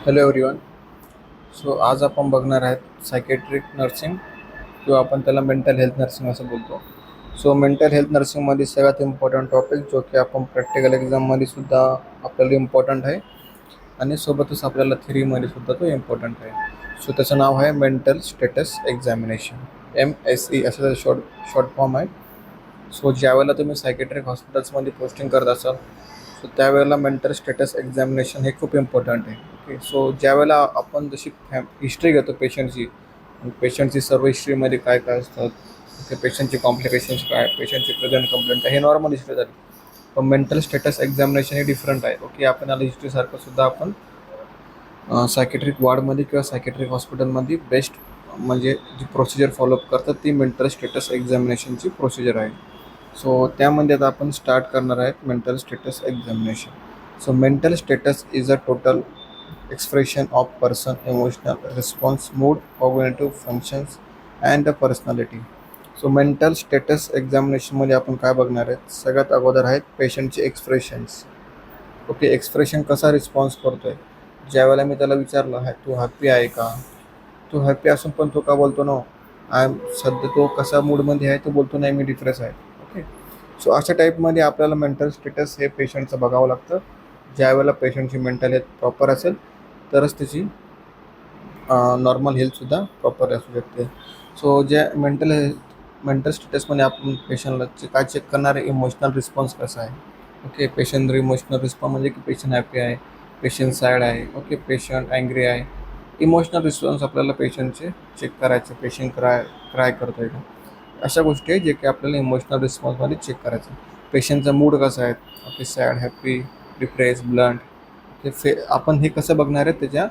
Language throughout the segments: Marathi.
Hello everyone. सो आज आपण बघणार आहेत सायकेट्रिक नर्सिंग किंवा आपण त्याला मेंटल हेल्थ नर्सिंग असं बोलतो. सो मेंटल हेल्थ नर्सिंगमध्ये सगळ्यात इम्पॉर्टंट टॉपिक जो की आपण प्रॅक्टिकल एक्झाममध्ये सुद्धा आपल्याला इम्पॉर्टंट आहे आणि सोबतच आपल्याला थिरीमध्ये सुद्धा तो इम्पॉर्टंट आहे. सो त्याचं नाव आहे मेंटल स्टेटस एक्झामिनेशन, MSE असं त्याचं शॉर्ट फॉर्म आहे. सो ज्यावेळेला तुम्ही सायकेट्रिक हॉस्पिटल्समध्ये पोस्टिंग करत असाल सो त्यावेळेला मेंटल स्टेटस एक्झामिनेशन हे खूप इम्पॉर्टंट आहे. ओके, सो ज्यावेळेला आपण जशी हिस्ट्री घेतो पेशंटची, पेशंटची सर्व हिस्ट्रीमध्ये काय काय असतात, ओके, पेशंटचे कॉम्प्लिकेशन्स काय, पेशंटची प्रेझेंट कंप्लेंट हे नॉर्मल हिस्ट्री झाली. पण मेंटल स्टेटस एक्झामिनेशन हे डिफरंट आहे. ओके, आपल्याला हिस्ट्रीसारखं सुद्धा आपण सायकेट्रिक वॉर्डमध्ये किंवा सायकेट्रिक हॉस्पिटलमध्ये बेस्ट म्हणजे जी प्रोसिजर फॉलोअप करतात ती मेंटल स्टेटस एक्झामिनेशनची प्रोसिजर आहे. सो त्यामध्ये आता आपण स्टार्ट करणार आहेत mental status examination. So mental status is a total expression of person emotional response, mood, cognitive functions and the personality. So mental status एक्झामिनेशनमध्ये आपण काय बघणार आहेत, सगळ्यात अगोदर आहेत पेशंटचे एक्सप्रेशन्स. ओके, एक्सप्रेशन कसा रिस्पॉन्स करतोय. ज्यावेळेला मी त्याला विचारलं आहे तू हॅप्पी आहे का, तो हॅप्पी असून पण तो का बोलतो नो आय एम, सध्या तो कसा मूडमध्ये आहे तो बोलतो नाही मी डिप्रेस आहे. ओके, सो अशा टाईपमध्ये आपल्याला मेंटल स्टेटस हे पेशंटचं बघावं लागतं. ज्यावेळेला पेशंटची मेंटल हेल्थ प्रॉपर असेल तरच त्याची नॉर्मल हेल्थसुद्धा प्रॉपर असू शकते. सो ज्या मेंटल स्टेटसमध्ये आपण पेशंटला काय चेक करणार आहे, इमोशनल रिस्पॉन्स कसा आहे. ओके, पेशंट इमोशनल रिस्पॉन्स म्हणजे की पेशंट हॅपी आहे, पेशंट सॅड आहे, ओके, पेशंट अँग्री आहे. इमोशनल रिस्पॉन्स आपल्याला पेशंटचे चेक करायचे, पेशंट क्राय करतो आहे का, अशा गोष्टी आहे जे की आपल्याला इमोशनल रिस्पॉन्समध्ये चेक करायचं. पेशंटचा मूड कसा आहे, okay, sad, happy, depress, blunt. आपण हे कसं बघणार आहे, त्याच्या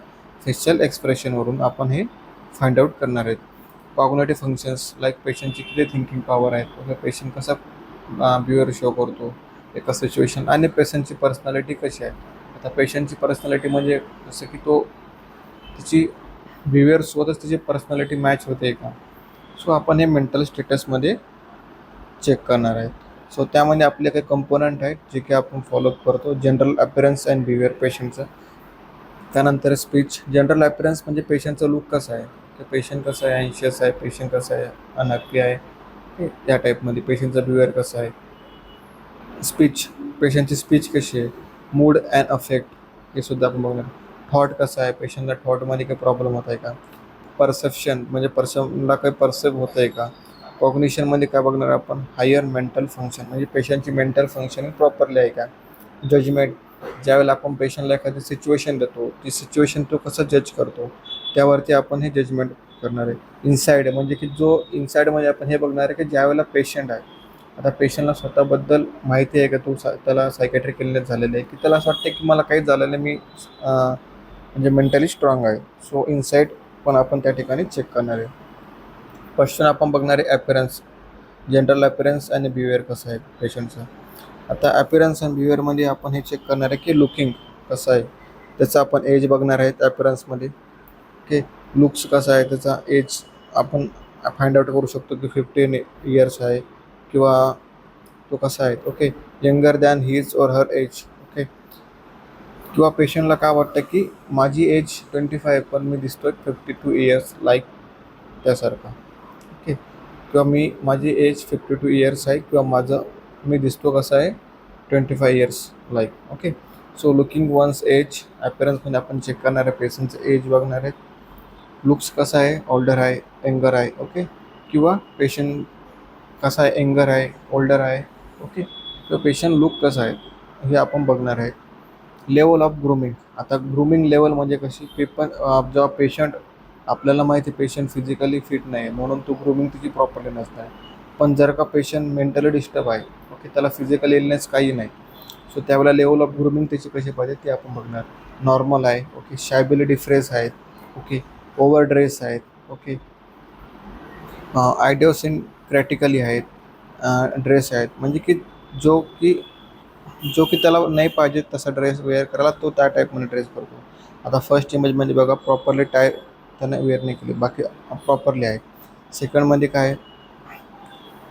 फेशियल एक्सप्रेशनवरून आपण हे फाइंड आउट करणार आहेत. कॉग्निटिव्ह फंक्शन्स लाईक पेशंटची किती थिंकिंग पॉवर आहे, ओके, पेशंट कसा बिहेवियर शो करतो एका सिच्युएशन, आणि पेशंटची पर्सनॅलिटी कशी आहे. आता पेशंटची पर्सनॅलिटी म्हणजे जसं की तो तिची बिहेवियर सोबतच तिची पर्सनॅलिटी मॅच होते का. सो आपण हे मेंटल स्टेटसमध्ये चेक करणार आहेत. सो त्यामध्ये आपले काही कंपोनंट आहेत जे की आपण फॉलोअप करतो. जनरल अपीअरन्स अँड बिहेवियर पेशंटचं, त्यानंतर स्पीच. जनरल अपीअरन्स म्हणजे पेशंटचं लुक कसं आहे, तर पेशंट कसं आहे, अँशियस आहे, पेशंट कसं आहे, अनहॅप्पी आहे, त्या टाईपमध्ये पेशंटचा बिहेवियर कसा आहे. स्पीच, पेशंटची स्पीच कशी आहे. मूड अँड अफेक्ट हे सुद्धा आपण बघणार. थॉट कसा आहे, पेशंटला थॉटमध्ये काही प्रॉब्लेम होत आहे का. परसेप्शन म्हणजे पर्सनला काही परसेप्ट होत आहे का. कॉग्निशनमध्ये काय बघणार आपण, हायर मेंटल फंक्शन म्हणजे पेशंटची मेंटल फंक्शनिंग प्रॉपरली आहे का. जजमेंट, ज्यावेळेला आपण पेशंटला एखादी सिच्युएशन देतो ती सिच्युएशन तो कसं जज करतो त्यावरती आपण हे जजमेंट करणार आहे. इनसाईड म्हणजे की जो इनसाईडमध्ये आपण हे बघणार आहे की ज्यावेळेला पेशंट आहे, आता पेशंटला स्वतःबद्दल माहिती आहे का, त्याला सायकॅट्रिक इलनेस झालेलं आहे की त्याला असं वाटतं की मला काहीच झालेलं नाही, मी म्हणजे मेंटली स्ट्रॉंग आहे. सो इनसाईड पण आपण त्या ठिकाणी चेक करणार आहे. क्वेश्चन आपण बघणार आहे अपीअरन्स, जनरल अपीअरन्स आणि बिहेवियर कसं आहे पेशंटचं. आता अपीअरन्स आणि बिहेवियरमध्ये आपण हे चेक करणार आहे की लुकिंग कसं आहे, त्याचं आपण एज बघणार आहे अपीअरन्समध्ये. ओके, लुक्स कसा आहे, त्याचा एज आपण फाइंड आउट करू शकतो की 15 इयर्स आहे किंवा तो कसा आहे. ओके, यंगर दॅन हिज और हर एज. ओके, किंवा पेशंटला काय वाटतं की माझी एज 25 पण मी दिसतोय 52 इयर्स लाईक त्यासारखा. ओके, किंवा माझी एज 52 इयर्स आहे किंवा मी दिसतो कसा आहे 25 years like. Okay, so looking one's age, अपीअरन्समध्ये आपण चेक करणार आहे पेशंटचं एज बघणार आहे. लुक्स कसा आहे, ओल्डर आहे, यंगर आहे. ओके, किंवा पेशंट कसा आहे, यंगर आहे, ओल्डर आहे. ओके, किंवा पेशंट लुक कसं आहे हे आपण बघणार आहे. लेवल ऑफ ग्रूमिंग, आता ग्रूमिंग लेवल म्हणजे कशी, जेव्हा पेशंट आपल्याला माहिती आहे पेशंट फिजिकली फिट नाही म्हणून तो ग्रूमिंग तिची प्रॉपरली नसणार. पण जर का पेशंट मेंटली डिस्टर्ब आहे, ओके, त्याला फिजिकल इलनेस काही नाही, सो त्यावेळेला लेवल ऑफ ग्रूमिंग त्याची कशी पाहिजे ते आपण बघणार. नॉर्मल आहे, ओके, शायबिलिटी फ्रेस आहेत, ओके, ओव्हर ड्रेस आहेत, ओके, आयडिओसिनक्रॅटिकली आहेत, ड्रेस आहेत, म्हणजे की जो की जो की त्याला नाही पाहिजे तसा ड्रेस वेअर करायला तो त्या टाईपमध्ये ड्रेस करतो. आता फर्स्ट इमेजमध्ये बघा प्रॉपरली त्याने वेअर नाही केली, बाकी प्रॉपरली आहे. सेकंडमध्ये काय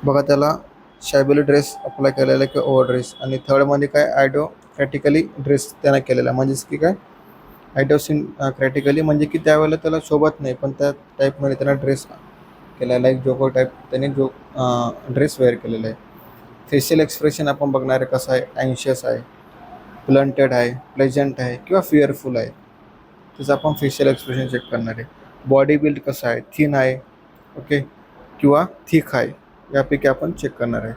बघा, त्याला शायबली ड्रेस अप्लाय केलेला आहे किंवा ओव्हर ड्रेस. आणि थर्डमध्ये काय आयडिओक्रॅटिकली ड्रेस त्याने केलेला आहे, म्हणजेच की काय आयडोसिन क्रायटिकली म्हणजे की त्यावेळेला त्याला शोभत नाही, पण त्या टाईपमध्ये त्याला ड्रेस केलेला आहे, एक जोकर टाईप त्याने जो ड्रेस वेअर केलेला आहे. फेशियल एक्सप्रेशन आपण बघणार आहे कसं आहे, अँशियस आहे, ब्लंटेड आहे, प्लेजंट आहे किंवा फिअरफुल आहे. त्याचं आपण फेशियल एक्सप्रेशन चेक करणार आहे. बॉडी बिल्ड कसं आहे, थिन आहे ओके किंवा थिक आहे, यापैकी आपण चेक करणार आहे.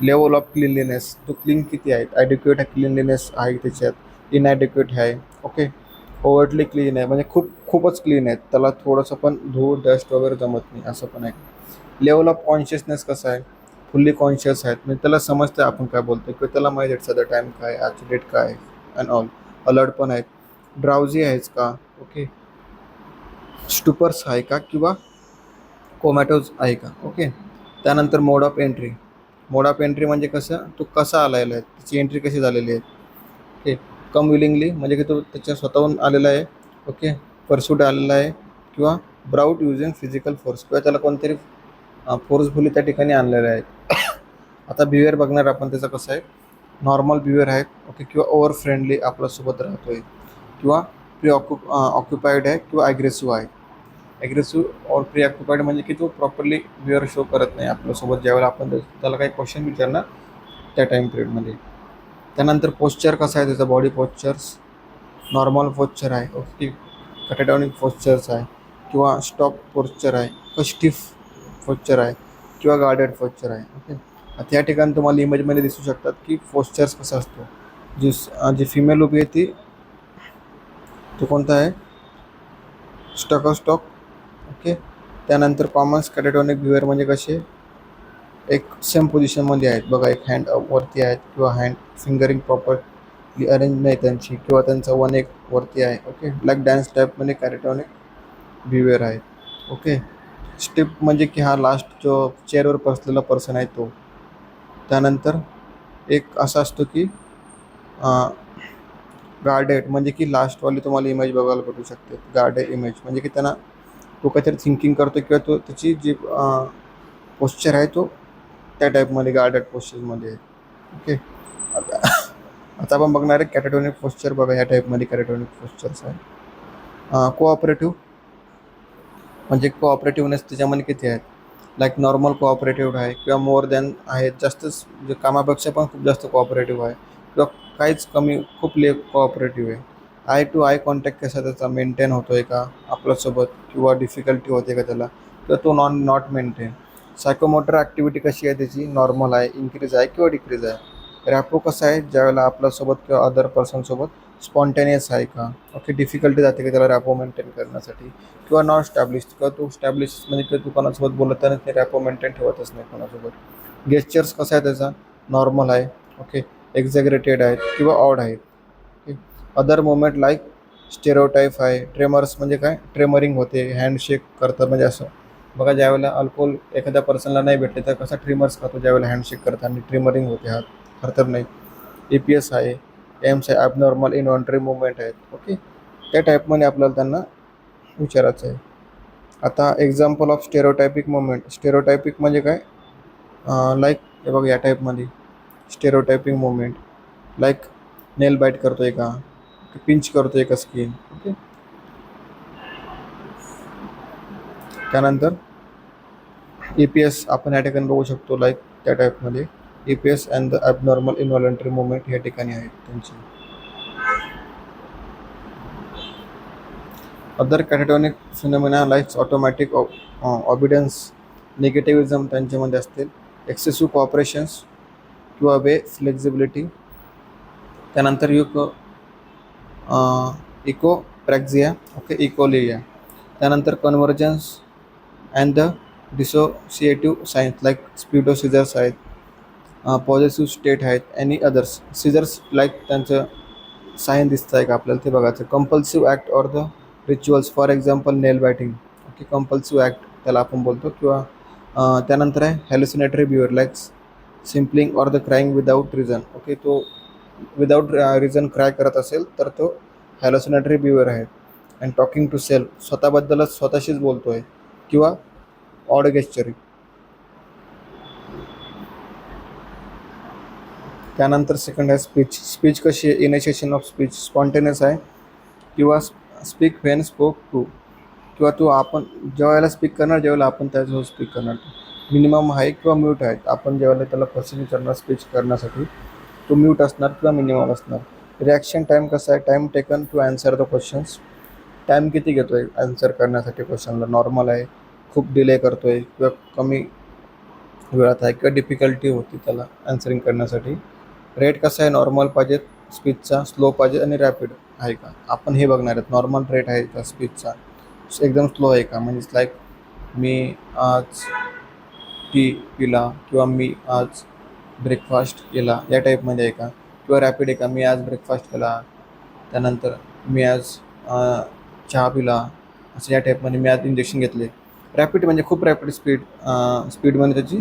लेवल ऑफ क्लिनलीनेस, तो क्लीन किती आहे, ॲडिक्युएट क्लिनलीनेस आहे त्याच्यात, इनॲडिक्युएट आहे ओके, ओव्हरली क्लीन आहे म्हणजे खूपच क्लीन आहे, त्याला थोडंसं पण धूळ डस्ट वगैरे जमत नाही असं पण आहे. लेवल ऑफ कॉन्शियसनेस कसं आहे, फुल्ली कॉन्शियस आहेत म्हणजे त्याला समजतं आपण काय बोलतो किंवा त्याला माहीत आहे सध्या टाईम काय, आजची डेट काय आहे अँड ऑल. अलर्ट पण आहेत. ड्राउझी आहेच का ओके, स्टुपर्स आहे का किंवा कोमॅटोज आहे का ओके. त्यानंतर mode of entry, mode of entry म्हणजे कसं, तो कसा आलेला आहे, त्याची एंट्री कशी झालेली आहे ओके. कम विलिंगली म्हणजे की तो त्याच्या स्वतःहून आलेला आहे ओके, परसूट आलेला आहे किंवा ब्राउट युजिंग फिजिकल फोर्स किंवा त्याला कोणतरी फोर्सफुली त्या ठिकाणी आणलेलं आहे. आता बिहेवियर बघणार आपण त्याचं कसं आहे, नॉर्मल बिहेवियर आहे ओके किंवा ओव्हर फ्रेंडली आपल्यासोबत राहतो आहे किंवा ऑक्युपाईड आहे किंवा ॲग्रेसिव्ह आहे. ॲग्रेसिव्ह और प्री ऑक्युपाईड म्हणजे की तो प्रॉपरली बिहेवियर शो करत नाही आपल्यासोबत ज्यावेळेला आपण त्याला काही क्वेश्चन विचारणार त्या टाईम पिरियडमध्ये. त्यानंतर पोश्चर कसा आहे त्याचा, बॉडी पोश्चर्स नॉर्मल पोश्चर आहे ओके, कॅटाटॉनिक पोश्चर्स आहे किंवा स्टॉप पोश्चर आहे किंवा स्टिफ पोश्चर आहे किंवा गार्डेड पोश्चर आहे ओके. आता या ठिकाणी तुम्हाला इमेजमध्ये दिसू शकतात की पोश्चर्स कसा असतो. जी फिमेल उभी आहे ती, तो कोणता आहे, स्टॉक ओके. त्यानंतर कॉमन कॅटाटॉनिक बिहेवियर म्हणजे कसे, एक सेम पोझिशनमध्ये आहेत बघा, एक हँड वरती आहेत किंवा हँड फिंगरिंग प्रॉपरली अरेंज नाही त्यांची किंवा त्यांचा वन एक वरती आहे ओके. लाईक डान्स टाईपमध्ये कॅटाटॉनिक बिहेवियर आहे ओके. स्टिप म्हणजे की हा लास्ट जो चेअरवर बसलेला पर्सन आहे तो. त्यानंतर एक असा असतो की गार्डेड म्हणजे की लास्टवाली तुम्हाला इमेज बघायला भेटू शकते, गार्डेड इमेज म्हणजे की त्यांना तो काहीतरी थिंकिंग करतो किंवा तो त्याची जी पोश्चर आहे तो त्या टाईपमध्ये गार्डेड पोश्चरमध्ये आहे ओके. आता आता आपण बघणार आहे कॅटाटॉनिक पोश्चर बघा, ह्या टाईपमध्ये कॅटाटॉनिक पोश्चर्स आहे. कोऑपरेटिव्ह म्हणजे कोऑपरेटिव्हनेस त्याच्यामध्ये किती आहेत, लाईक नॉर्मल कोऑपरेटिव्ह आहे किंवा मोर दॅन आहे, जास्तच म्हणजे कामापेक्षा पण खूप जास्त कोऑपरेटिव्ह आहे किंवा काहीच कमी खूप कोऑपरेटिव्ह आहे. आय टू आय कॉन्टॅक्ट कसा त्याचा मेंटेन होतो आहे का आपल्यासोबत किंवा डिफिकल्टी होते का त्याला, किंवा तो नॉट मेंटेन. सायकोमोटर ॲक्टिव्हिटी कशी आहे त्याची, नॉर्मल आहे, इन्क्रीज आहे किंवा डिक्रीज आहे. रॅपो कसं आहे, ज्यावेळेला आपल्यासोबत किंवा अदर पर्सनसोबत स्पॉन्टेनियस आहे का ओके, डिफिकल्टी जाते की त्याला रॅपो मेंटेन करण्यासाठी किंवा नॉन स्टॅब्लिश किंवा तो स्टॅब्लिश म्हणजे किंवा तू कोणासोबत बोलताना ते रॅपो मेंटेन ठेवतच नाही कोणासोबत. गेस्चर्स कसा आहे त्याचा, नॉर्मल आहे ओके, एक्झॅग्रेटेड आहेत किंवा ऑड आहेत ओके. अदर मोमेंट लाईक स्टेरिओटाईप आहे. ट्रेमर्स म्हणजे काय, ट्रेमरिंग होते, हँडशेक करतात म्हणजे असं बघा, ज्यावेळेला अल्कोहोल एखाद्या पर्सनला नाही भेटले तर कसा ट्रिमर्स खातो ज्यावेळेला हँडशेक करताना ट्रिमरिंग होते, हात हरतर नाही. APS आहे, एम्स आहे, ॲबनॉर्मल इनव्हॉल्ट्री मुवमेंट आहेत ओके. त्या टाईपमध्ये आपल्याला त्यांना विचारायचं आहे. आता एक्झाम्पल ऑफ स्टेरिओटायपिक मुवमेंट, स्टेरिओटायपिक म्हणजे काय, लाईक हे बघा या टाईपमध्ये स्टेरिओटायपिंग मुवमेंट लाईक नेल बाईट करतो आहे का, पिंच करतो आहे का स्किन ओके. त्यानंतर APS आपण या ठिकाणी बघू शकतो, लाईक त्या टाईपमध्ये APS and the abnormal इनव्हॉलंटरी movement या ठिकाणी आहेत त्यांची. अदर कॅटाटॉनिक फिनोमिना लाईक ऑटोमॅटिक ऑबिडन्स, निगेटिव्हिझम त्यांच्यामध्ये असतील, एक्सेसिव्ह कॉपरेशन्स किंवा वे फ्लेक्झिबिलिटी. त्यानंतर इकोप्रॅक्झिया ओके, इकोलिया. त्यानंतर conversions and the dissociative science like pseudo seizures आहेत, पॉझिटिव्ह स्टेट आहेत, एनी अदर्स सिझर्स लाईक त्यांचं साईन दिसतं आहे का आपल्याला ते बघायचं. Compulsive act or the rituals, for example nail biting okay, compulsive act त्याला आपण बोलतो किंवा त्यानंतर आहे hallucinatory behaviour like smiling or the crying without reason okay. तो विदाऊट रिझन क्राय करत असेल तर तो हॅल्युसिनेटरी बिहेवियर आहे. अँड टॉकिंग टू सेल्फ, स्वतःबद्दलच स्वतःशीच बोलतो आहे किंवा ऑड गेस्चरिंग. त्यानंतर सेकंड आहे स्पीच, स्पीच कशी आहे, इनिशिएशन ऑफ स्पीच स्पॉन्टेनियस आहे किंवा स्पीक व्हेन स्पोक टू, किंवा तू आपण जेव्हा स्पीक करणार, ज्यावेळेला आपण त्याच्यासोबत स्पीक करणार. मिनिमम आहे किंवा म्यूट आहे, आपण ज्यावेळेला त्याला क्वेश्चन विचारणार स्पीच करण्यासाठी, तो म्यूट असणार किंवा मिनिमम असणार. रिॲक्शन टाईम कसा आहे, time taken to answer the questions, time किती घेतो आहे आन्सर करण्यासाठी क्वेश्चनला, नॉर्मल आहे, खूप डिले करतो आहे किंवा कमी वेळात आहे किंवा डिफिकल्टी होती त्याला आन्सरिंग करण्यासाठी. रेट कसा आहे, नॉर्मल पाहिजे स्पीचचा, स्लो पाहिजे आणि रॅपिड आहे का, आपण हे बघणार आहेत. नॉर्मल रेट आहे का स्पीचचा, एकदम स्लो आहे का, म्हणजे लाईक मी आज टी पिला किंवा मी आज ब्रेकफास्ट केला या टाईपमध्ये आहे का, किंवा रॅपिड आहे का, मी आज ब्रेकफास्ट केला, त्यानंतर मी आज चहा पिला, असं या टाईपमध्ये, मी आज इंजेक्शन घेतले. रॅपिड म्हणजे खूप रॅपिड स्पीडमध्ये त्याची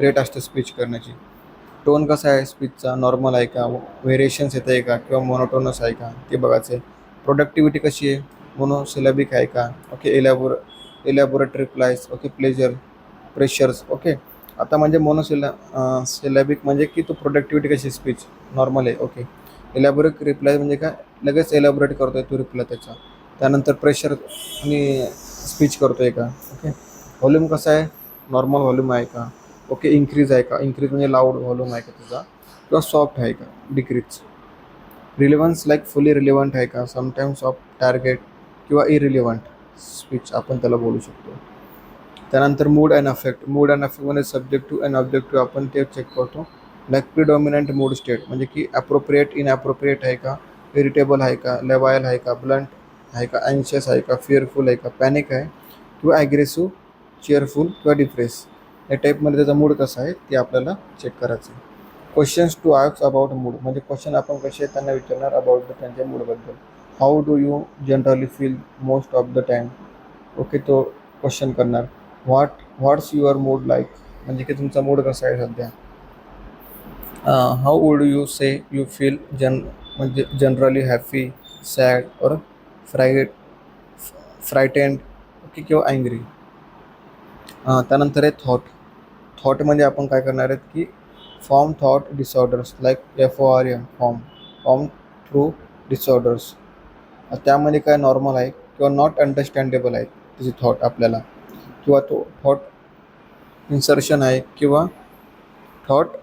रेट असते स्पीच करण्याची. टोन कसा आहे स्पीचचा, नॉर्मल आहे का, व्हेरिएशन्स येत आहे का किंवा मोनोटोनस आहे का, ते बघायचं आहे. प्रोडक्टिव्हिटी कशी आहे, मोनोसिलॅबिक आहे का, okay, elaborate replies, okay, pressures, okay. आता म्हणजे सिलॅबिक म्हणजे की तो प्रोडक्टिव्हिटी कशी स्पीच नॉर्मल आहे, ओके. इलॅबोरेट रिप्लाय म्हणजे काय, लगेच एलॅबोरेट करतोय तो रिप्लाय त्याचा. त्यानंतर प्रेशर आणि स्पीच करतोय का, ओके. व्हॉल्यूम कसा आहे, नॉर्मल व्हॉल्यूम आहे का, ओके. इन्क्रीज आहे का, इन्क्रीज म्हणजे लाऊड व्हॉल्यूम आहे का त्याचा, किंवा सॉफ्ट आहे का, डिक्रीज. रिलेव्हन्स लाईक फुली रिलेव्हंट आहे का, समटाईम्स ऑफ टार्गेट किंवा इरिलेव्हंट स्पीच आपण त्याला बोलू शकतो. त्यानंतर मूड अँड अफेक्ट म्हणजे सब्जेक्टिव्ह अँड ऑब्जेक्टिव्ह आपण ते चेक करतो. लाईक प्रिडॉमिनंट मूड स्टेट म्हणजे की ॲप्रोप्रिएट, इनॲप्रोप्रिएट आहे का, इरिटेबल आहे का, लेवायल आहे का, ब्लंट आहे का, अँशियस आहे का, फिअरफुल आहे का, पॅनिक आहे किंवा ॲग्रेसिव्ह, चेअरफुल किंवा डिप्रेस, या टाईपमध्ये त्याचा मूड कसा आहे ते आपल्याला चेक करायचं आहे. Questions to ask about mood म्हणजे क्वेश्चन आपण कसे त्यांना विचारणार अबाउट त्यांच्या मूडबद्दल. How do you generally feel most of the time, okay, तो क्वेश्चन करणार. व्हॉट्स युअर मूड लाईक म्हणजे की तुमचा मूड कसा आहे सध्या. How would you say you feel म्हणजे जनरली हॅपी, सॅड और फ्रायटेंड, ओके, किंवा अँग्री. त्यानंतर आहे थॉट म्हणजे आपण काय करणार आहेत की form thought disorders like FORM, form through disorders. त्यामध्ये काय नॉर्मल आहे किंवा नॉट अंडरस्टँडेबल आहे त्याचे थॉट आपल्याला, किंवा तो थॉट इन्सर्शन आहे किंवा थॉट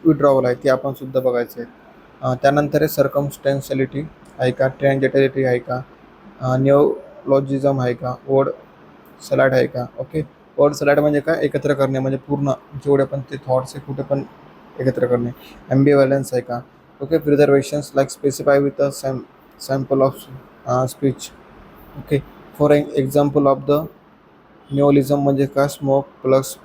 विड्रॉवल आहे, ते आपण सुद्धा बघायचं आहे. त्यानंतर आहे सर्कमस्टॅन्शियलिटी आहे का, ट्रँजिटिलिटी आहे का, निओलॉजिझम आहे का, वर्ड सलाड आहे का, ओके. वर्ड सलाड म्हणजे काय, एकत्र करणे म्हणजे पूर्ण जेवढे पण ते थॉट्स आहे कुठे पण एकत्र करणे. ॲम्बिव्हॅलन्स आहे का, okay. Preservations like specify with a sample of speech, okay. For example of the neologism म्हणजे काय, smoke plus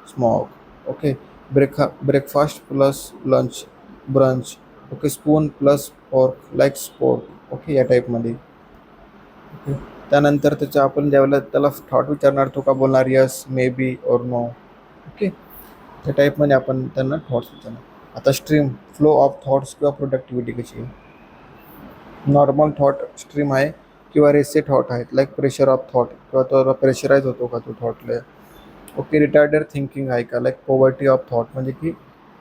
smock, okay. Breakfast plus lunch, brunch, okay. Spoon plus fork like spork, okay, या टाईपमध्ये, ओके. त्यानंतर त्याच्या आपण ज्यावेळेला त्याला थॉट विचारणार तो का बोलणार यस, मे बी और नो, ओके. त्या टाईपमध्ये आपण त्यांना थॉट्स विचारणार. आता स्ट्रीम, फ्लो ऑफ थॉट्स किंवा प्रोडक्टिव्हिटी कशी आहे. नॉर्मल थॉट स्ट्रीम आहे किंवा रेसे थॉट आहेत लाईक प्रेशर ऑफ थॉट किंवा तो प्रेशराईज होतो का तो थॉटला, ओके. रिटार्डेड थिंकिंग आहे का, लाईक पॉवर्टी ऑफ थॉट म्हणजे की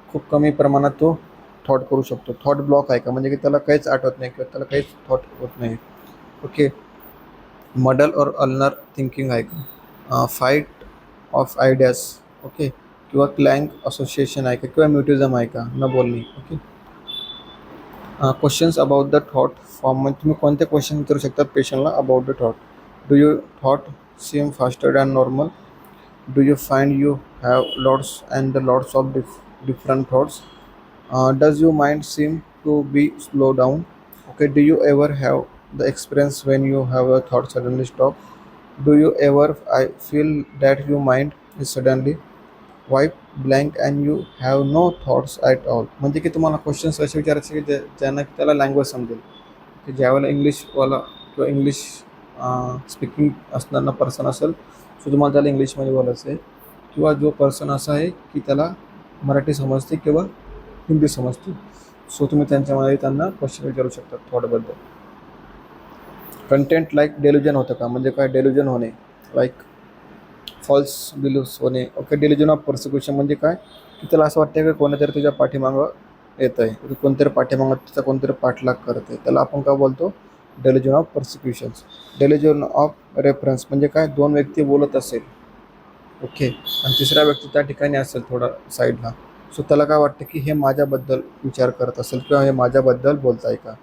खूप कमी प्रमाणात तो थॉट करू शकतो. थॉट ब्लॉक आहे का म्हणजे की त्याला काहीच आठवत नाही किंवा त्याला काहीच थॉट होत नाही, ओके. मॉडल और अल्नर थिंकिंग आहे का, फाईट ऑफ आयडियाज, ओके, किंवा क्लँक असोसिएशन आहे का, किंवा म्युटिझम आहे का, न बोलणी, okay. Questions about the thought form म्हणजे तुम्ही कोणते क्वेश्चन विचारू शकतात पेशंटला about the thought. Do you thought seem faster than normal, do you find you have lots and lots of different thoughts, does your mind seem to be slow down, okay. Do you ever have the experience when you have a thought suddenly stop, do you ever feel that your mind is suddenly wipe blank and you have no thoughts at all. म्हणजे की तुम्हाला क्वेश्चन्स असे विचारायचे की ज्यांना त्याला लँग्वेज समजेल, की ज्यावेळेला इंग्लिशवाला किंवा इंग्लिश स्पीकिंग असणारा पर्सन असेल सो तुम्हाला त्याला इंग्लिशमध्ये बोलायचं आहे, किंवा जो पर्सन असा आहे की त्याला मराठी समजते किंवा हिंदी समजते, सो तुम्ही त्यांच्यामध्ये त्यांना क्वेश्चन विचारू शकता थॉटबद्दल. कंटेंट लाईक डेल्युजन होतं का म्हणजे काय, डेल्युजन होणे लाईक फॉल्स बिलीव्स होणे, ओके. डेल्युजन ऑफ पर्सिक्युशन म्हणजे काय की त्याला असं वाटतं की कोणीतरी तुझ्या पाठीमागं येत आहे, कोणतरी पाठीमागं तिचा कोणतरी पाठलाग करत आहे, त्याला आपण काय बोलतो, डेल्युजन ऑफ पर्सिक्युशन्स. डेल्युजन ऑफ रेफरन्स म्हणजे काय, दोन व्यक्ती बोलत असेल, ओके, आणि तिसरा व्यक्ती त्या ठिकाणी असेल थोडा साईडला. सो त्याला काय वाटतं की हे माझ्याबद्दल विचार करत असेल किंवा हे माझ्याबद्दल बोलत आहे का.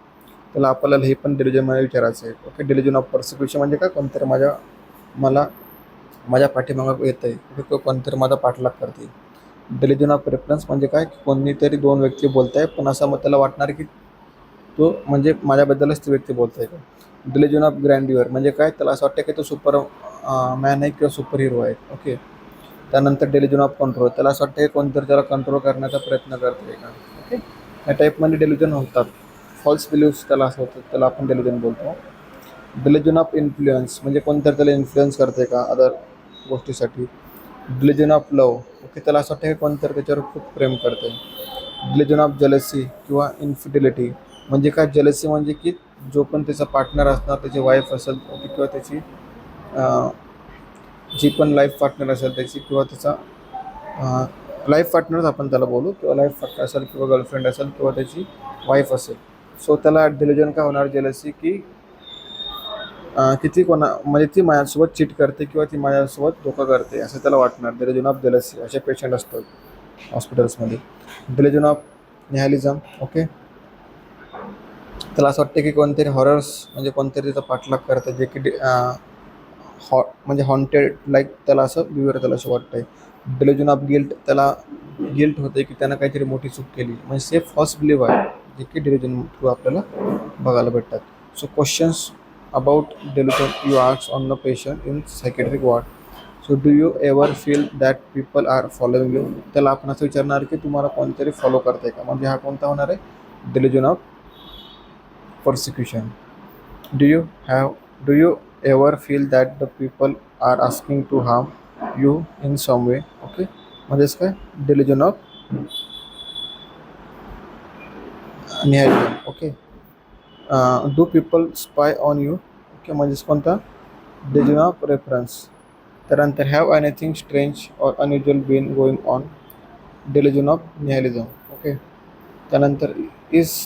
त्याला आपल्याला हे पण डेल्युजनमध्ये विचारायचं आहे. ओके, डेल्युजन ऑफ पर्सिक्युशन म्हणजे काय, कोणतरी मला माझ्या पाठीमागं येतं आहे, ओके, किंवा कोणतरी माझा पाठलाग करते. डेल्युजन ऑफ रेफरन्स म्हणजे काय, कोणीतरी दोन व्यक्ती बोलत आहे, पण असं मग त्याला वाटणार की तो म्हणजे माझ्याबद्दलच ती व्यक्ती बोलत आहे का. डेल्युजन ऑफ ग्रँड्युअर म्हणजे काय, त्याला असं वाटतं की तो सुपर मॅन आहे किंवा सुपर हिरो आहे. ओके. त्यानंतर डेल्युजन ऑफ कंट्रोल, त्याला असं वाटतं की कोणतरी त्याला कंट्रोल करण्याचा प्रयत्न करतो आहे का. ओके, या टाईपमध्ये डेल्युजन होतात. फॉल्स बिलीव्स त्याला असं होतं, त्याला आपण डेल्युजन बोलतो. डेल्युजन ऑफ इन्फ्लुएन्स म्हणजे कोणतरी त्याला इन्फ्लुएन्स करते का अदर गोष्टीसाठी. डेल्युजन ऑफ लव्ह, ओके, त्याला असं वाटतं की कोणतरी त्याच्यावर खूप प्रेम करते. डेल्युजन ऑफ जेलसी किंवा इन्फिडिलिटी म्हणजे काय, जेलसी म्हणजे की जो पण त्याचा पार्टनर असणार, त्याची वाईफ असेल किंवा त्याची जी पण लाईफ पार्टनर असेल त्याची, किंवा त्याचा लाईफ पार्टनरच आपण त्याला बोलू, किंवा लाईफ पार्टनर असेल किंवा गर्लफ्रेंड असेल किंवा त्याची वाईफ असेल. सो त्याला डेल्युजन काय होणार, जेलसी की किती म्हणजे ती माझ्यासोबत चीट करते किंवा ती माझ्यासोबत धोका करते असं त्याला वाटणार. डेल्युजन ऑफ जेलसी असे पेशंट असतात हॉस्पिटल्समध्ये. डेल्युजन ऑफ निहालिझम, ओके, त्याला असं वाटतं की कोणतरी हॉरर्स म्हणजे कोणतरी त्याचा पाठलाग करतं, जे की म्हणजे हॉन्टेड लाईक त्याला असं विवर त्याला असं वाटतं आहे. डेल्युजन ऑफ गिल्ट, त्याला गिल्ट होते की त्यानं काहीतरी मोठी चूक केली, म्हणजे सेफ फॉल्स बिलीव्ह आहे, जे की डेल्युजन थ्रू आपल्याला बघायला भेटतात. So questions about delusion you ask on the patient in psychiatric ward. So do you ever feel that people are following you. त्याला आपण असं विचारणार की तुम्हाला कोणतरी फॉलो करते का, म्हणजे हा कोणता होणार आहे, डेल्युजन of persecution. Do you ever feel that the people are asking to harm you in some way. Okay, म्हणजेच काय, delusion of nihilism. Okay, do people spy on you. Okay, म्हणजेच कोणता, delusion of reference. त्यानंतर have anything strange or unusual been going on, delusion of nihilism. Okay, त्यानंतर is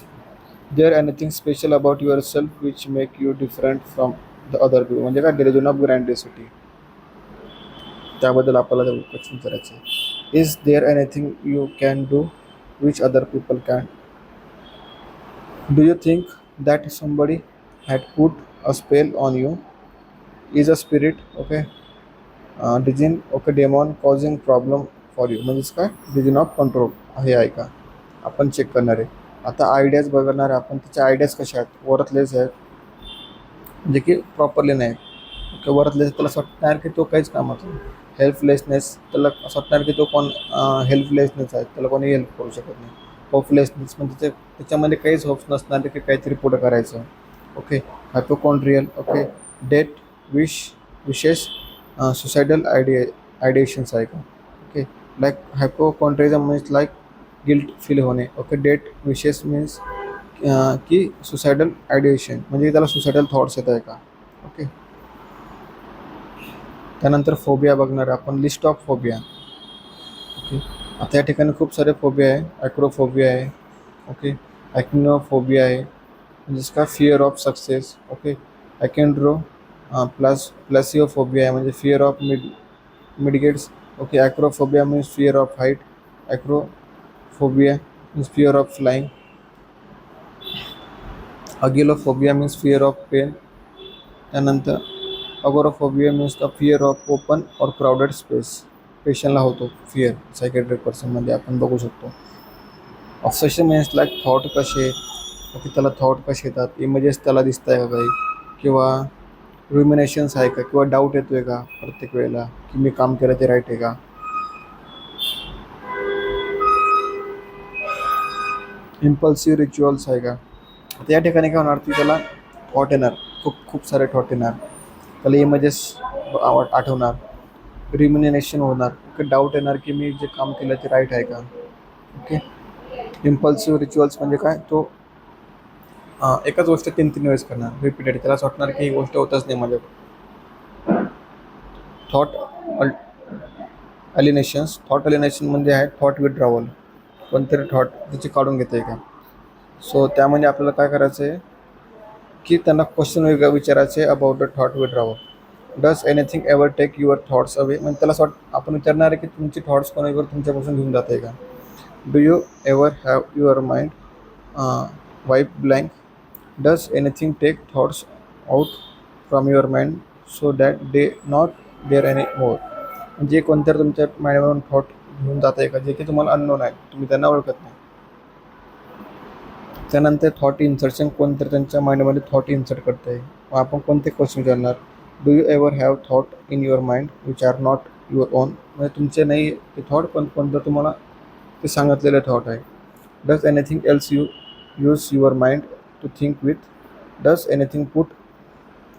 there anything special about yourself which make you different from the other people, म्हणजे काय, delusion of grandiosity. त्याबद्दल आपल्याला क्वेश्चन करायचं आहे. Is there anything you can do which other people can. Do you think that somebody had put a spell on you. Is a spirit, okay, djinn, okay, demon causing problem for you, म्हणजेच काय, डिजिन ऑफ कंट्रोल हे आहे का, आपण चेक करणार आहे. आता आयडियाज बघणार आहे आपण, त्याच्या आयडियाज कशा आहेत, वरतलेस आहेत, जे की प्रॉपरली नाही. ओके, वरतलेस त्याला असं वाटणार की तो काहीच कामाचा. हेल्पलेसनेस, त्याला असं वाटणार की तो हेल्पलेसनेस आहे, त्याला कोणी हेल्प करू शकत नाही. होपलेसनेस म्हणजे त्याच्यामध्ये काहीच होप्स नसणार की काहीतरी पुढं करायचं. Okay, hypochondrial, okay, death wishes suicidal ideations आहे का. Okay, like hypochondrism means like guilt feel होणे. ओके, डेट विशेष मीन्स की सुसायडल आयडिएशन म्हणजे त्याला सुसायडल थॉट्स येत आहे का. ओके, त्यानंतर फोबिया बघणार आपण, लिस्ट ऑफ फोबिया. ओके, आता या ठिकाणी खूप सारे फोबिया आहे. ॲक्रोफोबिया आहे, ओके, ॲक्नोफोबिया आहे, म्हणजेच का फिअर ऑफ सक्सेस. ओके, ॲकेंड्रो प्लॅसिओफोबिया आहे, म्हणजे fear of midgets. Okay, acrophobia means fear of height. Acrophobia means fear of flying. Agliophobia means fear of pain. त्यानंतर agoraphobia means the fear of open or crowded space. पेशंटला होतो फिअर सायकेट्रिक पर्सनमध्ये आपण बघू शकतो. ऑब्सेशन मीन्स लाईक थॉट कसे, ओके, त्याला थॉट कसे येतात, इमेजेस त्याला दिसत आहे का काही, किंवा रुमिनेशन्स आहे का, किंवा डाऊट येतो आहे का प्रत्येक वेळेला की मी काम केलं ते राईट आहे का. इम्पल्सिव्ह रिच्युअल्स आहे का. आता या ठिकाणी काय होणार, ती त्याला थॉट येणार, खूप सारे थॉट येणार, त्याला इमेजेस आठवणार, रिमिनेशन होणार. ओके, डाऊट येणार की मी जे काम केलं ते राईट आहे का. ओके, इम्पल्सिव्ह रिच्युअल्स म्हणजे काय, तो एकच गोष्ट 3 वेळेस करणार, रिपीटेड, त्याला असं वाटणार की ही गोष्ट होतच नाही माझ्या. थॉट थॉट अलिनेशन म्हणजे आहे थॉट विड्रॉवल, कोणतरी थॉट त्याची काढून घेते का. सो त्यामध्ये आपल्याला काय करायचं आहे की त्यांना क्वेश्चन वेगळं विचारायचे about the thought withdrawal. Does anything ever take your thoughts away, म्हणजे त्याला असं आपण विचारणार आहे की तुमची थॉट्स कोणावर तुमच्यापासून घेऊन जाते का. Do you ever have your mind wipe blank. Does anything take thoughts out from your mind so that they not there any more. म्हणजे कोणत्या तुमच्या माइंडवरून थॉट घेऊन जात आहे का जे की तुम्हाला अननोन आहे, तुम्ही त्यांना ओळखत नाही. त्यानंतर थॉट इन्सर्शन, कोणतरी त्यांच्या माइंडमध्ये थॉट इन्सर्ट करत आहे. मग आपण कोणते क्वेश्चन विचारणार. Do you ever have thought in your mind which are not your on, म्हणजे तुमचे नाही ते थॉट, पण कोणतं तुम्हाला ते सांगितलेले थॉट आहे. Does anything else you use your mind to think with. Does anything put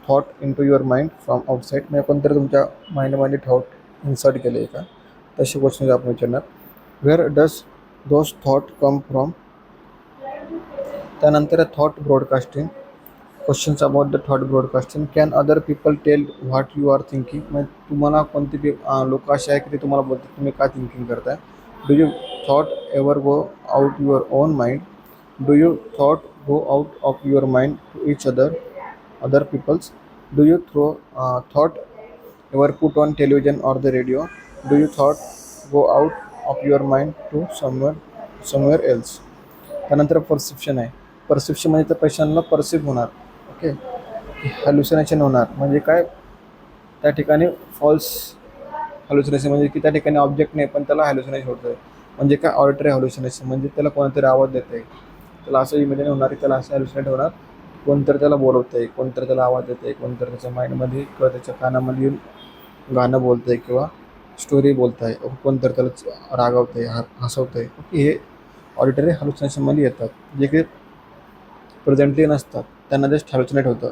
thought in to your mind from outside, म्हणजे कोणतरी तुमच्या माइंडमध्ये थॉट इन्सर्ट केले आहे का, तसे क्वेश्चन आपण विचारणार. Where does those thought come from. त्यानंतर thought broadcasting, questions about the thought broadcasting. Can other people tell what you are thinking, म्हणजे तुम्हाला कोणते लोक असे आहे की ते तुम्हाला बोलतात तुम्ही काय थिंकिंग करताय. Do you thought ever go out your own mind. Do you thought go out of your mind to each other peoples. Do you thought ever put on television or the radio. Do you thought go out of your mind to somewhere else. त्यानंतर परसेप्शन आहे. परसेप्शन म्हणजे त्या पेशंटला परसिव्ह होणार, ओके, हॅल्युसिनेशन होणार. म्हणजे काय, त्या ठिकाणी फॉल्स हॅल्युसिनेशन, म्हणजे की त्या ठिकाणी ऑब्जेक्ट नाही पण त्याला हॅल्युसिनेशन होतं. म्हणजे काय, ऑडिटरी हॅल्युसिनेशन, म्हणजे त्याला कोणतरी आवाज देत आहे, त्याला असं इमेजिन होणार की त्याला असं हॅल्युसिनेट होणार, कोणतरी त्याला बोलवतं आहे, कोणतरी त्याला आवाज देत आहे, कोणतरी त्याच्या माइंडमध्ये किंवा त्याच्या कानामध्ये येऊन गाणं बोलतं आहे किंवा स्टोरी बोलत आहे, कोणतरी त्याला रागवतं आहे, हसवतं आहे. ओके, हे ऑडिटरी हॅल्युसिनेशनमध्ये येतात, जे की प्रेझेंटली नसतात, त्यांना जस्ट हॅल्युसिनेट होतं.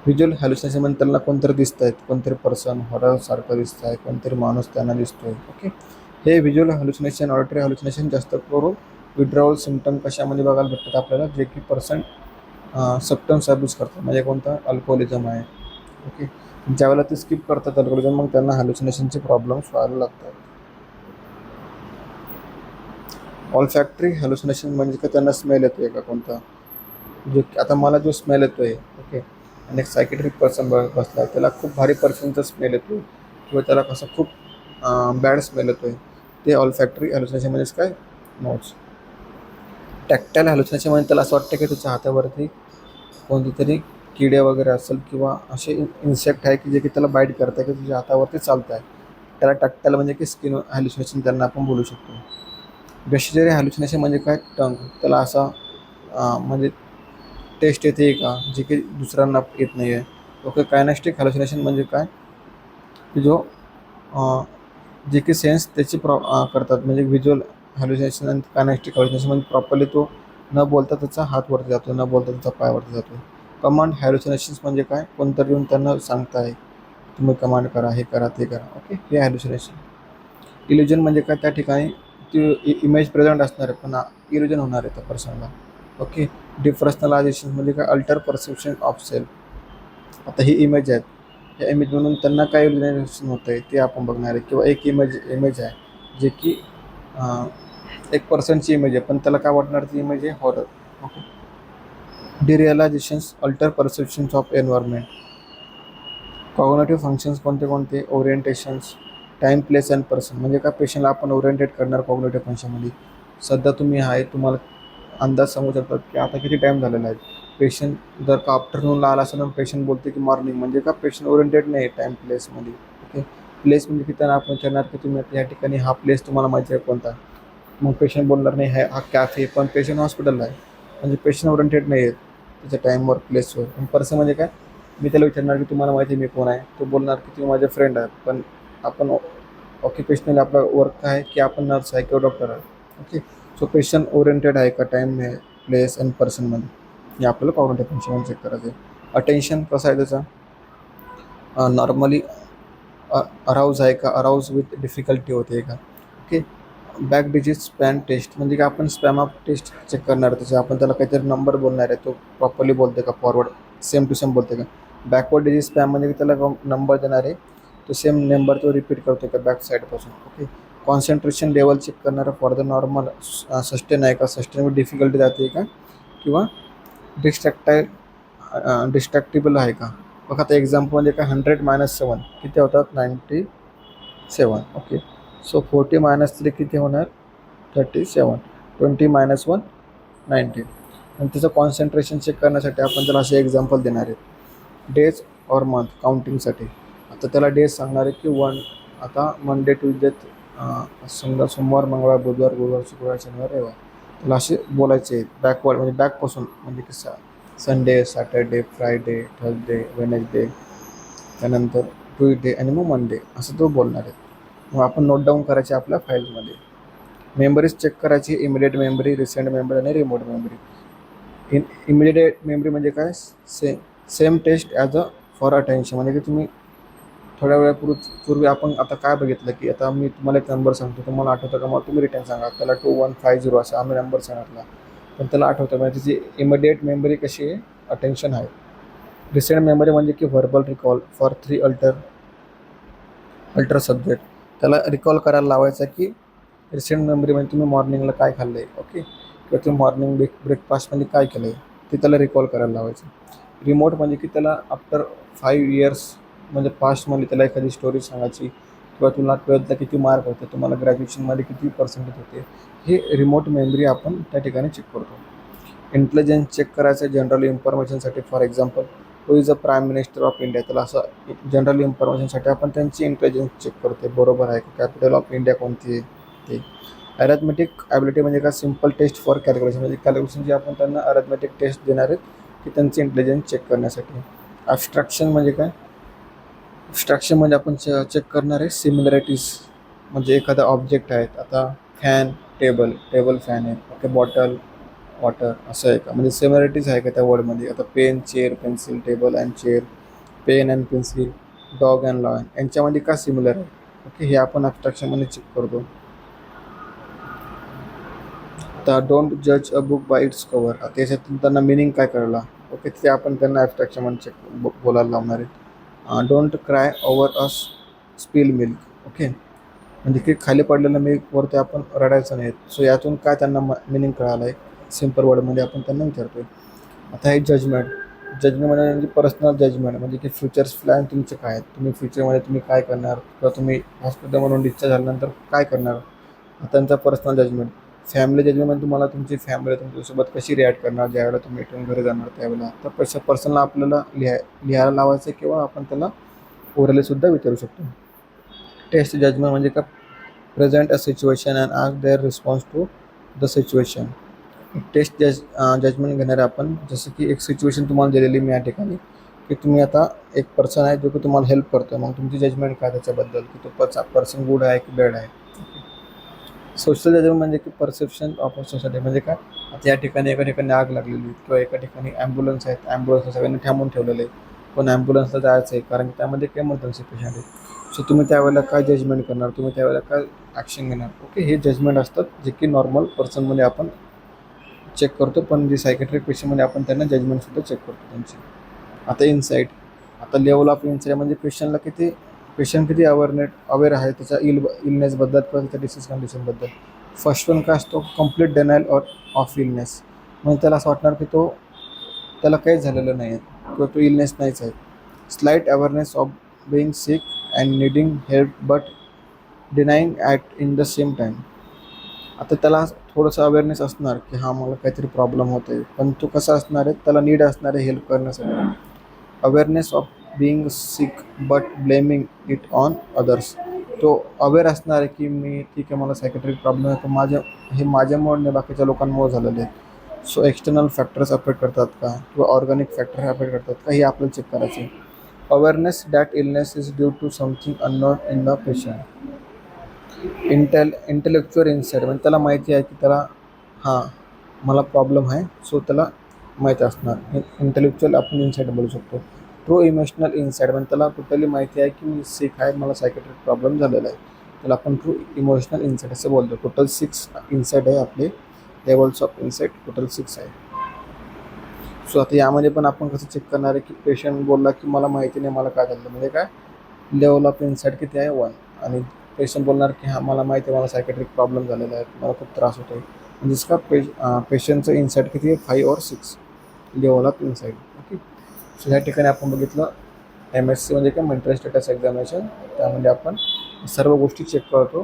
व्हिज्युअल हॅल्युसिनेशन म्हणजे त्यांना कोणतरी दिसत आहेत, कोणतरी पर्सन हॉररसारखं दिसत आहे, कोणतरी माणूस त्यांना दिसतो आहे. ओके, हे व्हिज्युअल हॅल्युसिनेशन, ऑडिटरी हॅल्युसिनेशन जास्त करून विड्रॉवल सिम्पटम कशामध्ये बघायला भेटतात आपल्याला, जे की पर्सन सबस्टन्स अब्यूज करतात, म्हणजे कोणता अल्कोहोलिझम आहे. ओके, ज्यावेळेला ते स्किप करतात अल्कोहोलिझम, मग त्यांना हॅल्युसिनेशनचे प्रॉब्लेम्स व्हायला लागतात. ऑलफॅक्टरी हॅल्युसिनेशन म्हणजे का त्यांना स्मेल येतो आहे का कोणता, जो आता मला जो स्मेल येतो आहे, ओके, आणि एक सायकेट्रिक पर्सन बसला आहे, त्याला खूप भारी परफ्यूमचा स्मेल येतो आहे किंवा त्याला कसं खूप बॅड स्मेल येतो आहे, ते ऑलफॅक्टरी हॅल्युसिनेशन म्हणजेच काय, नोट्स. टॅक्टाईल हॅल्युसिनेशन म्हणजे त्याला असं वाटतं की त्याच्या हातावरती कोणती तरी किडे वगैरे असेल किंवा असे इन्सेक्ट आहे की जे की त्याला बाईट करत आहे की तुझ्या हातावरती चालत आहे, त्याला टॅक्टाईल म्हणजे की स्किन हॅल्युसिनेशन त्यांना आपण बोलू शकतो. गॅस्ट्ररी हॅल्युसिनेशन म्हणजे काय, टंग, त्याला असा म्हणजे टेस्ट येते का जे की दुसऱ्यांना येत नाही आहे. ओके, कायनेस्टिक हॅल्युसिनेशन म्हणजे काय, की जो जे की सेन्स त्याची करतात, म्हणजे व्हिज्युअल हॅल्युसिनेशन आणि कायनेस्टिक हॅल्युसिनेशन म्हणजे प्रॉपरली तो न बोलता त्याचा हात वरती जातो, न बोलता त्याचा पाय वरती जातो. कमांड हॅल्युसिनेशन्स म्हणजे काय, कोणतरी येऊन त्यांना सांगताय तुम्ही कमांड करा, हे करा, ते करा. ओके, हे हॅल्युसिनेशन. इल्युजन म्हणजे काय, त्या ठिकाणी ती इमेज प्रेझेंट असणार आहे पण इल्युजन होणार आहे त्या पर्सनला. ओके, डिपर्सनलायझेशन म्हणजे काय, अल्टर परसेप्शन ऑफ सेल्फ. आता ही इमेज आहेत, या इमेज म्हणून त्यांना काय इल्युमिनेशन होतं आहे ते आपण बघणार आहे. किंवा एक इमेज आहे जे की एक पर्सनची इमेज आहे पण त्याला काय वाटणार, ती इमेज आहे horror. Okay, derealisations, alter perceptions of environment. Cognitive functions कोणते कोणते, orientations, time, place and person. म्हणजे काय, पेशंटला आपण ओरिएंटेड करणार कॉग्निटिव्ह फंक्शनमध्ये. सध्या तुम्ही आहे, तुम्हाला अंदाज सांगू शकतात की आता किती टाईम झालेला आहे. पेशंट जर का आफ्टरनूनला आला असेल तर पेशंट बोलते की मॉर्निंग, म्हणजे का पेशंट ओरिएंटेड नाही आहे टाईम प्लेसमध्ये. ओके, प्लेस म्हणजे की त्यांना आपण विचारणार की तुम्ही या ठिकाणी हा प्लेस तुम्हाला माहिती आहे कोणता, मग पेशंट बोलणार नाही हा कॅफे, पण पेशंट हॉस्पिटलला आहे, म्हणजे पेशंट ओरिएंटेड नाही आहेत त्याच्या टाईमवर, प्लेसवर. पण पर्सन म्हणजे काय, मी त्याला विचारणार की तुम्हाला माहिती आहे मी कोण आहे, तो बोलणार की तुम्ही माझे फ्रेंड आहात, पण आपण ऑक्युपेशनली आपला वर्क आहे की आपण नर्स आहे किंवा डॉक्टर आहे. ओके, सो पेशंट ओरिएंटेड आहे का टाईम, प्लेस अँड पर्सनमध्ये, हे आपल्याला कॉग्निटिव्ह फंक्शन चेक करायचं आहे. अटेन्शन कसं आहे त्याचा, नॉर्मली अराऊज आहे का, अराऊज विथ डिफिकल्टी होते का. Okay, back digit span test म्हणजे की आपण स्पॅम अप टेस्ट चेक करणार आहे त्याचे, आपण त्याला काहीतरी नंबर बोलणार आहे, तो प्रॉपरली बोलते का, फॉरवर्ड सेम टू सेम बोलते का. बॅकवर्ड डिजिट स्पॅम म्हणजे की त्याला नंबर देणार आहे, तो सेम नंबर तो रिपीट करतो का बॅक साईडपासून. ओके, कॉन्सन्ट्रेशन लेवल चेक करणार फॉर द नॉर्मल सस्टेन आहे का, सस्टेन विथ डिफिकल्टी जाते का, किंवा डिस्ट्रॅक्टाईल डिस्ट्रॅक्टिबल आहे का. बघा आता एक्झाम्पल म्हणजे काय 100 - 7 किती होतात 97. ओके. सो 40 - 3 किती होणार 37. 20 - 1 19. आणि त्याचं कॉन्सन्ट्रेशन चेक करण्यासाठी आपण त्याला असे एक्झाम्पल देणार आहेत. डेज और मंथ काउंटिंगसाठी. आता त्याला डेज सांगणार आहे की आता मंडे ट्यूजडे समजा सोमवार मंगळवार बुधवार गुरुवार शुक्रवार शनिवार रविवार त्याला असे बोलायचे बॅकवर्ड म्हणजे बॅकपासून म्हणजे की Sunday Saturday Friday Thursday Wednesday त्यानंतर ट्यूजडे आणि मग मंडे असं तो बोलणार आहे. मग आपण नोट डाऊन करायचे आपल्या फाईलमध्ये. मेमरीज चेक करायची इमिडिएट मेमरी रिसेंट मेमरी आणि रिमोट मेमरी. इमिडिएट मेमरी म्हणजे काय same test as for attention म्हणजे की तुम्ही थोड्या वेळापूर्वी आपण आता काय बघितलं की आता मी तुम्हाला एक नंबर सांगतो तुम्हाला आठवतं का मग तुम्ही रिटर्न सांगा. त्याला 2150 असा आम्ही नंबर सांगितला पण त्याला आठवतं म्हणजे त्याची इमिडिएट मेमरी कशी आहे अटेन्शन आहे. रिसेंट मेमरी म्हणजे की verbal recall for 3 alter subject. त्याला रिकॉल करायला लावायचा की रिसेंट मेमरी म्हणजे तुम्ही मॉर्निंगला काय खाल्लं आहे ओके किंवा तुम्ही मॉर्निंग ब्रेकफास्टमध्ये काय केलं आहे ते त्याला रिकॉल करायला लावायचं. रिमोट म्हणजे की त्याला आफ्टर 5 इयर्स म्हणजे पास्टमध्ये त्याला एखादी स्टोरी सांगायची किंवा तुला 12थला किती मार्क होते तुम्हाला ग्रॅज्युएशनमध्ये किती पर्सेंटेज होते हे रिमोट मेमरी आपण त्या ठिकाणी चेक करतो. इंटेलिजन्स चेक करायचं जनरल इन्फॉर्मेशनसाठी for example who is the prime minister of India त्याला असं जनरल इन्फॉर्मेशनसाठी आपण त्यांची इंटेलिजन्स चेक करतो बरोबर आहे का. कॅपिटल ऑफ इंडिया कोणती आहे ते. अरेथमेटिक ॲबिलिटी म्हणजे का सिम्पल टेस्ट फॉर कॅल्क्युलेशन म्हणजे कॅल्क्युलेशनची आपण त्यांना अरेथमेटिक टेस्ट देणार आहेत की त्यांची इंटेलिजन्स चेक करण्यासाठी. ॲब्स्ट्रॅक्शन म्हणजे काय ॲब्स्ट्रॅक्शन म्हणजे आपण चेक करणार आहे सिमिलॅरिटीज म्हणजे एखादा ऑब्जेक्ट आहेत आता फॅन टेबल फॅन आहे ओके बॉटल वॉटर असं आहे का म्हणजे सिमिलॅरिटीज आहे का त्या वर्डमध्ये. आता pen chair pencil table and chair pen and pencil dog and lion यांच्यामध्ये का सिमिलर आहे ओके हे आपण ॲब्स्ट्रॅक्शनमध्ये चेक करतो. आता डोंट जज a book by its cover आता याच्यातून त्यांना मिनिंग काय कळला ओके ते आपण त्यांना ॲब्स्ट्रॅक्शनमध्ये चेक बोलायला लावणार आहेत. Don't cry over a spill milk okay म्हणजे की खाली पडलेलं मिल्कवरती आपण रडायचं नाही. सो यातून काय त्यांना मिनिंग कळालं आहे सिम्पल वर्डमध्ये आपण त्यांना विचारतो आहे. आता हे जजमेंट म्हणजे पर्सनल जजमेंट म्हणजे की फ्युचर्स प्लॅन तुमचे काय आहेत तुम्ही फ्युचरमध्ये तुम्ही काय करणार किंवा तुम्ही हॉस्पिटलमधून डिस्चार्ज झाल्यानंतर काय करणार त्यांचा पर्सनल जजमेंट. फॅमिली जजमेंट म्हणजे तुम्हाला तुमची फॅमिली तुमच्यासोबत कशी रिॲक्ट करणार ज्यावेळेला तुम्ही इथून घरी जाणार त्यावेळेला तर पर्सनला आपल्याला लिहायला लावायचं किंवा आपण त्याला ओरलीसुद्धा विचारू शकतो. टेस्ट जजमेंट म्हणजे का present a situation and ask their response to the situation. Test judgement घेणारे आपण जसं की एक सिच्युएशन तुम्हाला दिलेली मी या ठिकाणी की तुम्ही आता एक पर्सन आहे जो की तुम्हाला हेल्प करतो मग तुमची जजमेंट काय त्याच्याबद्दल की तो पर्सन गुड आहे की बॅड आहे. सोशल जजमेंट म्हणजे की परसेप्शन ऑफ सोसायटी म्हणजे काय आता या ठिकाणी एका ठिकाणी आग लागलेली किंवा एका ठिकाणी ॲम्ब्युलन्स आहेत ॲम्ब्युलन्स सगळ्यांनी थांबून ठेवलेले आहे पण ॲम्ब्युलन्सला जायचं आहे कारण की त्यामध्ये इमर्जन्सी पेशंट आहे. सो तुम्ही त्यावेळेला काय जजमेंट करणार तुम्ही त्यावेळेला काय ॲक्शन घेणार ओके हे जजमेंट असतात जे की नॉर्मल पर्सनमध्ये आपण चेक करतो पण जे सायकेट्रिक पेशंटमध्ये आपण त्यांना जजमेंटसुद्धा चेक करतो त्यांची. आता इन्साईट आता लेवल ऑफ इन्साईट म्हणजे पेशंट किती अवेअर आहे त्याच्या इलनेसबद्दल किंवा त्याच्या डिसीज कंडिशनबद्दल. फर्स्ट वन काय असतो कंप्लीट डेनायल ऑफ इलनेस म्हणजे त्याला असं वाटणार की त्याला काहीच झालेलं नाही आहे किंवा तो इलनेस नाहीच आहे. Slight awareness of being sick and needing help but denying at in the same time. आता त्याला थोडंसं अवेअरनेस असणार की हा मला काहीतरी प्रॉब्लेम होतो आहे पण तो कसा असणार आहे त्याला नीड असणार आहे हेल्प करण्यासाठी. Awareness of being six but blaming it on others तो अवेअर असणार आहे की मी ठीक आहे मला सायकेट्रिक प्रॉब्लेम आहे तर हे माझ्यामुळे नाही बाकीच्या लोकांमुळे झालेले आहे. सो एक्सटर्नल फॅक्टर्स अफेक्ट करतात का किंवा ऑर्गॅनिक फॅक्टर अफेक्ट करतात का हे आपल्याला चेक करायचे. Awareness that illness is due to something unknown in the patient. Intellectual insight म्हणजे त्याला माहिती आहे की त्याला हां मला प्रॉब्लेम आहे सो त्याला माहीत असणार इंटेलेक्च्युअल आपण इन्साईट बोलू शकतो. ट्रू इमोशनल इन्साईट म्हणजे त्याला टोटली माहिती आहे की मी सिक आहे मला सायकेट्रिक प्रॉब्लेम झालेला आहे त्याला आपण ट्रू इमोशनल इन्साईट असं बोलतो. टोटल 6 इन्साईट आहे आपले लेवल्स ऑफ इन्साईट टोटल 6 आहे. सो आता यामध्ये पण आपण कसं चेक करणार आहे की पेशंट बोलला की मला माहिती नाही मला काय झालं म्हणजे काय लेवल ऑफ इन्साईट किती आहे 1 आणि पेशंट बोलणार की हां मला माहिती आहे मला सायकेट्रिक प्रॉब्लेम झालेला आहे मला खूप त्रास होतो आहे म्हणजे इसका पेशंटचं इन्साईट किती आहे 5 और 6 level of insight okay. So ह्या ठिकाणी आपण बघितलं MSc म्हणजे काय मेंटल स्टेटस एक्झामिनेशन. त्यामध्ये आपण सर्व गोष्टी चेक करतो.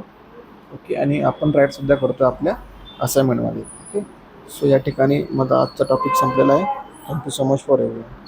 ओके, आणि आपण राईटसुद्धा करतो आपल्या असाइनमेंटमध्ये. ओके, सो या ठिकाणी माझा आजचा टॉपिक संपलेला आहे. Thank you so much for everyone.